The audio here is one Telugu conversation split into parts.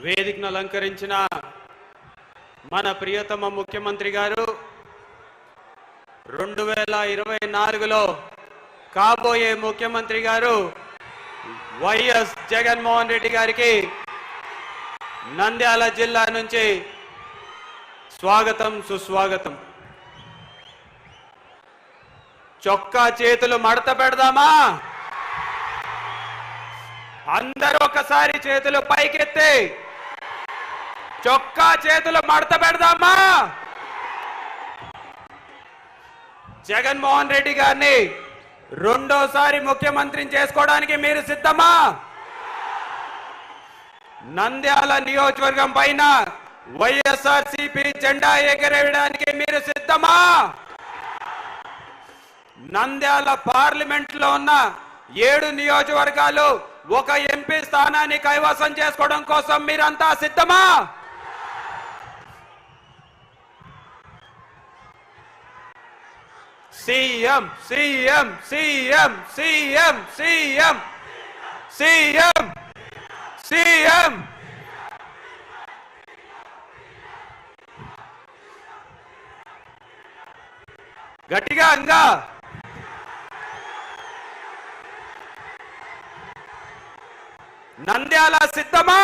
వేదికను అలంకరించిన మన ప్రియతమ ముఖ్యమంత్రి గారు 2024లో కాబోయే ముఖ్యమంత్రి గారు వైఎస్ జగన్మోహన్ రెడ్డి గారికి నంద్యాల జిల్లా నుంచి స్వాగతం సుస్వాగతం. చొక్కా చేతులు మడత పెడదామా? అందరూ ఒకసారి చేతులు పైకెత్తి చొక్కా చేతులు మడత పెడదామా? జగన్మోహన్ రెడ్డి గారిని రెండోసారి ముఖ్యమంత్రిని చేసుకోవడానికి మీరు సిద్ధమా? నంద్యాల నియోజకవర్గం పైన వైఎస్ఆర్సీపీ జెండా ఎగరేయడానికి మీరు సిద్ధమా? నంద్యాల పార్లమెంట్ లో ఉన్న 7 నియోజకవర్గాలు ఒక ఎంపీ స్థానాన్ని కైవసం చేసుకోవడం కోసం మీరంతా సిద్ధమా? CM CM CM CM CM CM CM గట్టిగా అంగా నంద్యాల సిద్ధమా?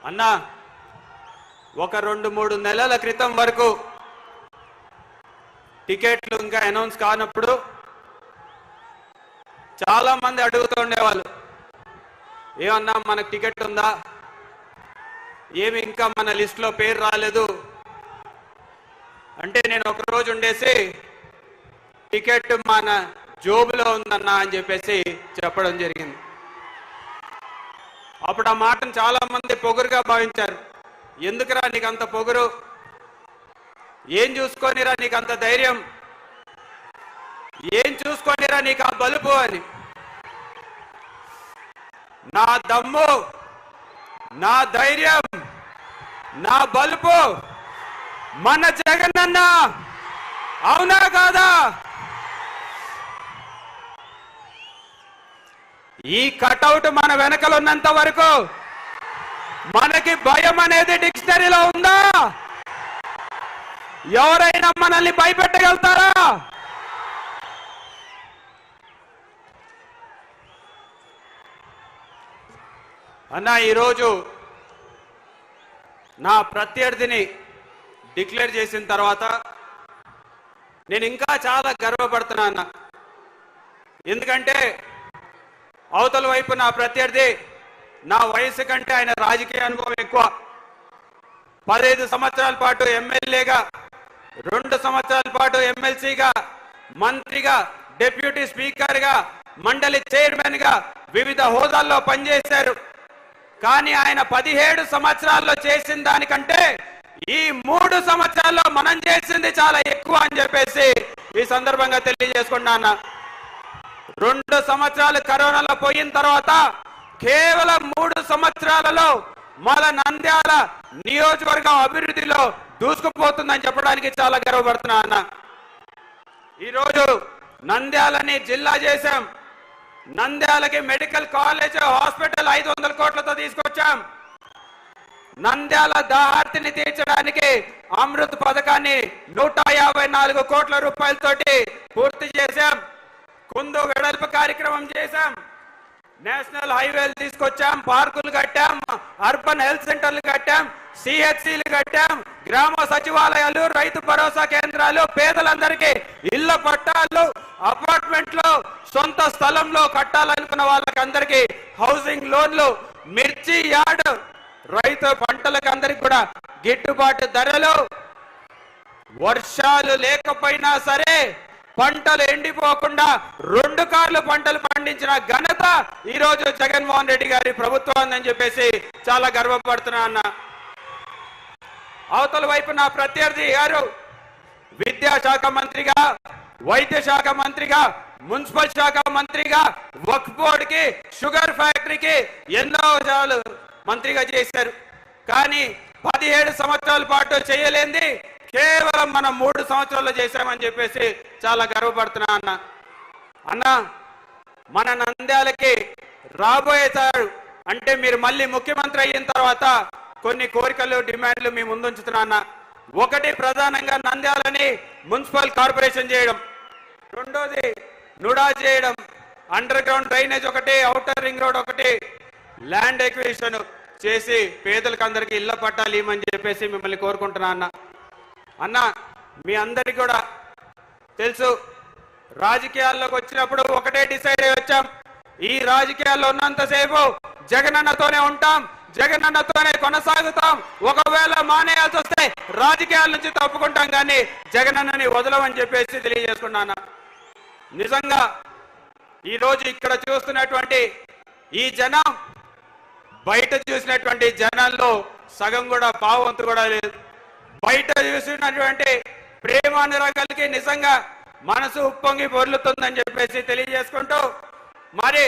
అన్నా, ఒక 2-3 నెలల క్రితం వరకు టికెట్లు ఇంకా అనౌన్స్ కానప్పుడు చాలా మంది అడుగుతుండేవాళ్ళు, ఏమన్నా మనకు టికెట్ ఉందా, ఏమి ఇంకా మన లిస్టులో పేరు రాలేదు అంటే నేను ఒక రోజు ఉండేసి టికెట్ మన జోబులో ఉందన్నా అని చెప్పేసి చెప్పడం జరిగింది. అప్పుడు ఆ మాటను చాలా మంది పొగురుగా భావించారు. ఎందుకురా నీకు అంత పొగురు, ఏం చూసుకొనిరా నీకు అంత ధైర్యం, ఏం చూసుకొనిరా నీకు ఆ బలుపు అని. నా దమ్ము, నా ధైర్యం, నా బలుపు మన జగనన్న. అవునా కాదా? ఈ కటౌట్ మన వెనకలున్నంత వరకు మనకి భయం అనేది డిక్షనరీలో ఉందా? ఎవరైనా మనల్ని భయపెట్టగలుగుతారా? అన్నా, ఈరోజు నా ప్రత్యర్థిని డిక్లేర్ చేసిన తర్వాత నేను ఇంకా చాలా గర్వపడుతున్నా అన్న. ఎందుకంటే అవతల వైపు నా ప్రత్యర్థి నా వయసు కంటే ఆయన రాజకీయ అనుభవం ఎక్కువ. 15 సంవత్సరాల పాటు ఎమ్మెల్యేగా, 2 సంవత్సరాల పాటు ఎమ్మెల్సీగా, మంత్రిగా, డిప్యూటీ స్పీకర్గా, మండలి చైర్మన్ గా వివిధ హోదాల్లో పనిచేశారు. కానీ ఆయన 17 సంవత్సరాల్లో చేసిన దానికంటే ఈ 3 సంవత్సరాల్లో మనం చేసింది చాలా ఎక్కువ అని చెప్పేసి ఈ సందర్భంగా తెలియజేసుకున్నాను. 2 సంవత్సరాలు కరోనాలో పోయిన తర్వాత కేవలం 3 సంవత్సరాలలో మన నంద్యాల నియోజకవర్గం అభివృద్ధిలో దూసుకుపోతుందని చెప్పడానికి చాలా గర్వపడుతున్నా అన్న. ఈరోజు నంద్యాలని జిల్లా చేశాం. నంద్యాలకి మెడికల్ కాలేజ్, హాస్పిటల్ 500 కోట్లతో తీసుకొచ్చాం. నంద్యాల దాహార్తిని తీర్చడానికి అమృత్ పథకాన్ని 154 కోట్ల రూపాయలతోటి పూర్తి చేశాం. కుందు వెడల్పు కార్యక్రమం చేశాం. నేషనల్ హైవేలు తీసుకొచ్చాం, పార్కులు కట్టాం, అర్బన్ హెల్త్ సెంటర్లు కట్టాం, సిహెచ్సిలు కట్టాం, గ్రామ సచివాలయాలు, రైతు భరోసా కేంద్రాలు, పేదలందరికీ ఇళ్ల పట్టాలు, అపార్ట్మెంట్లు, సొంత స్థలంలో కట్టాలనుకున్న వాళ్ళకందరికీ హౌసింగ్ లోన్లు, మిర్చి యార్డ్, రైతు పంటలకు అందరికి కూడా గిట్టుబాటు ధరలు, వర్షాలు లేకపోయినా సరే పంటలు ఎండిపోకుండా 2 కార్లు పంటలు పండించిన ఘనత ఈ రోజు జగన్మోహన్ రెడ్డి గారి ప్రభుత్వం అని చెప్పేసి చాలా గర్వపడుతున్నా అన్న. అవతల వైపు నా ప్రత్యర్థి గారు విద్యాశాఖ మంత్రిగా, వైద్య శాఖ మంత్రిగా, మున్సిపల్ శాఖ మంత్రిగా, వక్ఫ్ బోర్డుకి, షుగర్ ఫ్యాక్టరీకి ఎన్నో మంత్రిగా చేశారు. కానీ 17 సంవత్సరాల పాటు చేయలేంది కేవలం మనం 3 సంవత్సరాల్లో చేశామని చెప్పేసి చాలా గర్వపడుతున్నా అన్న. అన్న, మన నంద్యాలకి రాబోయే అంటే మీరు మళ్ళీ ముఖ్యమంత్రి అయిన తర్వాత కొన్ని కోరికలు డిమాండ్లు మీ ముందుంచుతున్నా. ఒకటి ప్రధానంగా నంద్యాలని మున్సిపల్ కార్పొరేషన్ చేయడం, రెండోది నుడా చేయడం, అండర్ గ్రౌండ్ డ్రైనేజ్ ఒకటి, ఔటర్ రింగ్ రోడ్ ఒకటి, ల్యాండ్ ఎక్విజిషన్ చేసి పేదలకు అందరికీ ఇళ్ల పట్టాలి అని చెప్పేసి మిమ్మల్ని కోరుకుంటున్నా. అన్న మీ అందరికి కూడా తెలుసు, రాజకీయాల్లోకి వచ్చినప్పుడు ఒకటే డిసైడ్ అయ్యి వచ్చాం, ఈ రాజకీయాల్లో ఉన్నంతసేపు జగనన్నతోనే ఉంటాం, జగనన్నతోనే కొనసాగుతాం. ఒకవేళ మానేయాల్సి వస్తే రాజకీయాల నుంచి తప్పుకుంటాం, కానీ జగనన్నని వదలమని చెప్పేసి తెలియజేసుకున్నాను. నిజంగా ఈరోజు ఇక్కడ చూస్తున్నటువంటి ఈ జనం బయట చూసినటువంటి జనాల్లో సగం కూడా పావంతు కూడా లేదు. బయట చూసినటువంటి ప్రేమానురాగాలకి నిజంగా మనసు ఉప్పొంగి పొర్లుతుందని చెప్పేసి తెలియజేసుకుంటూ, మరి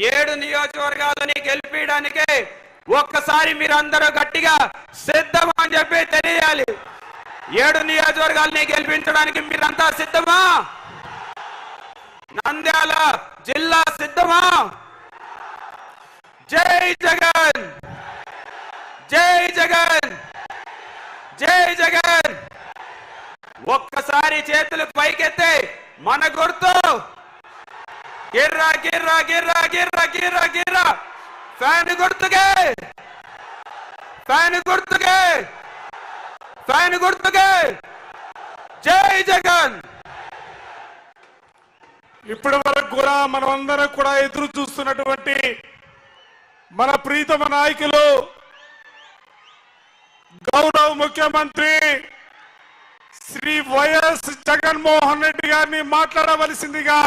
7 నియోజకవర్గాలని గెలిపించడానికే ఒక్కసారి మీరందరూ గట్టిగా సిద్ధమా అని చెప్పి తెలియాలి. 7 నియోజకవర్గాలని గెలిపించడానికి మీరంతా సిద్ధమా? నంద్యాల జిల్లా సిద్ధమా? జై జగన్, జై జగన్, జై జగన్. ఒక్కసారి చేతులు పైకెత్తే మన గుర్తు గిర్రా గిర్రా గిర్రా గిర్రా గిర్రా గిర్రా ఫ్యాన్ గుర్తుకే, ఫ్యాన్ గుర్తుకే, ఫ్యాన్ గుర్తుకే. జై జగన్. ఇప్పటి వరకు కూడా మనమందరం కూడా ఎదురు చూస్తున్నటువంటి మన ప్రీతమ నాయకులు గౌరవ ముఖ్యమంత్రి శ్రీ వైఎస్ జగన్మోహన్ రెడ్డి గారిని మాట్లాడవలసిందిగా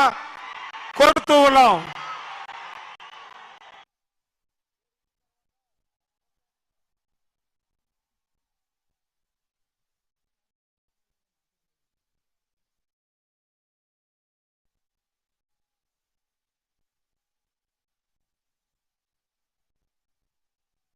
కోరుతూ ఉన్నాం.